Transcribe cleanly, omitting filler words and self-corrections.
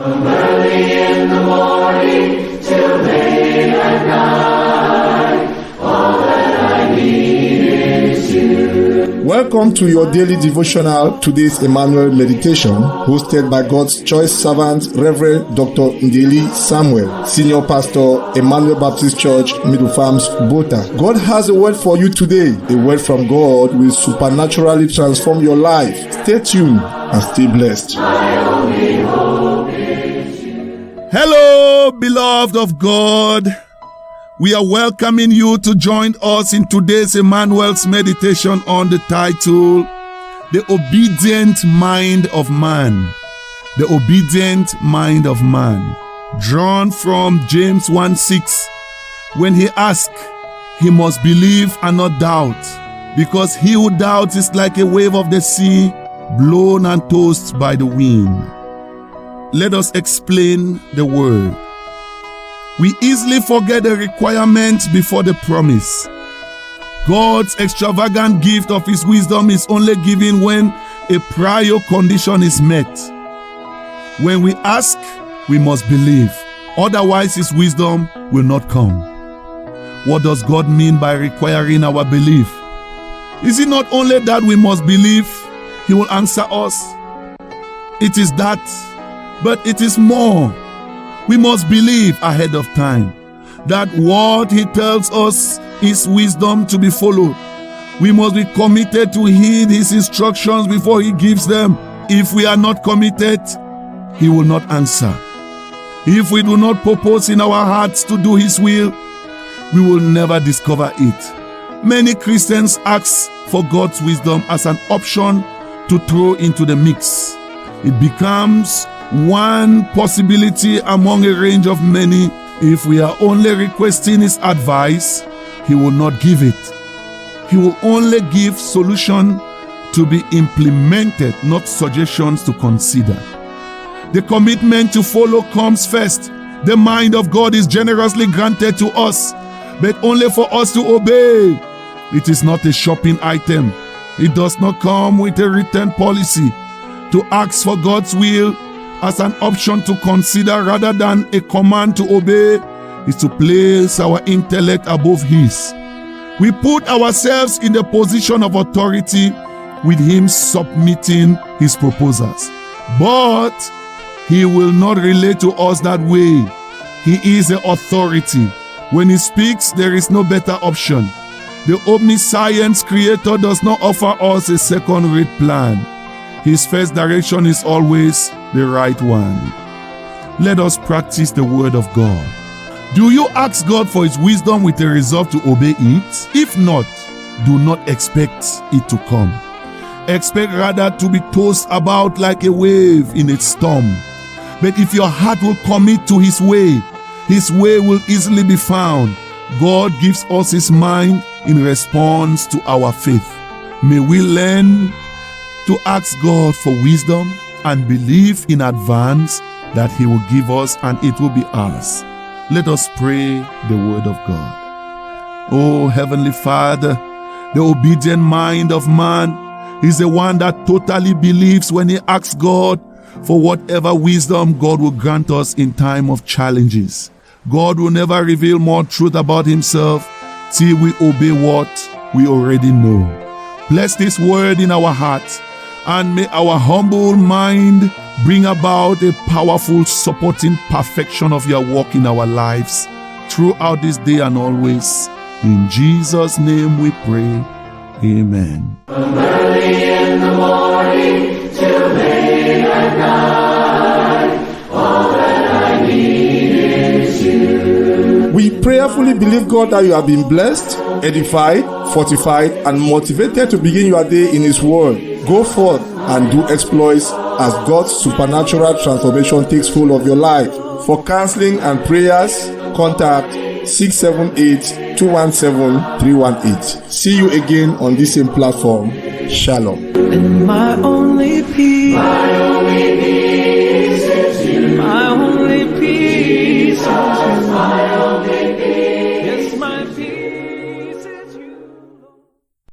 from early in the morning till late at night. All that I need is you. Welcome to your daily devotional, today's Emmanuel meditation, hosted by God's choice servant, Reverend Dr. Ndeli Samuel, Senior Pastor, Emmanuel Baptist Church, Middle Farms, Bota. God has a word for you today. A word from God will supernaturally transform your life. Stay tuned and stay blessed. Hello, beloved of God. We are welcoming you to join us in today's Emmanuel's meditation on the title, The Obedient Mind of Man. The Obedient Mind of Man. Drawn from James 1:6. When he asks, he must believe and not doubt, because he who doubts is like a wave of the sea, blown and tossed by the wind. Let us explain the word. We easily forget the requirement before the promise. God's extravagant gift of His wisdom is only given when a prior condition is met. When we ask, we must believe. Otherwise, His wisdom will not come. What does God mean by requiring our belief? Is it not only that we must believe He will answer us? It is that, but it is more. We must believe ahead of time that what He tells us is wisdom to be followed. We must be committed to heed His instructions before He gives them. If we are not committed, He will not answer. If we do not purpose in our hearts to do His will, we will never discover it. Many Christians ask for God's wisdom as an option to throw into the mix. It becomes one possibility among a range of many. If we are only requesting His advice, He will not give it. He will only give solution to be implemented, not suggestions to consider. The commitment to follow comes first. The mind of God is generously granted to us, but only for us to obey. It is not a shopping item. It does not come with a written policy. To ask for God's will as an option to consider rather than a command to obey is to place our intellect above His. We put ourselves in the position of authority with Him submitting His proposals. But He will not relate to us that way. He is the authority. When He speaks, there is no better option. The omniscience Creator does not offer us a second-rate plan. His first direction is always the right one. Let us practice the word of God. Do you ask God for His wisdom with a resolve to obey it? If not, do not expect it to come. Expect rather to be tossed about like a wave in a storm. But if your heart will commit to His way will easily be found. God gives us His mind in response to our faith. May we learn to ask God for wisdom and believe in advance that He will give us and it will be ours. Let us pray the word of God. Oh, Heavenly Father, the obedient mind of man is the one that totally believes when he asks God for whatever wisdom God will grant us in time of challenges. God will never reveal more truth about Himself till we obey what we already know. Bless this word in our hearts, and may our humble mind bring about a powerful supporting perfection of your work in our lives throughout this day and always. In Jesus' name we pray. Amen. From early in the morning till late at night, all that I need is you. We prayerfully believe, God, that you have been blessed, edified, fortified, and motivated to begin your day in His Word. Go forth and do exploits as God's supernatural transformation takes hold of your life. For counseling and prayers, contact 678-217-318. See you again on this same platform. Shalom. And my only peace is you. My only peace is you.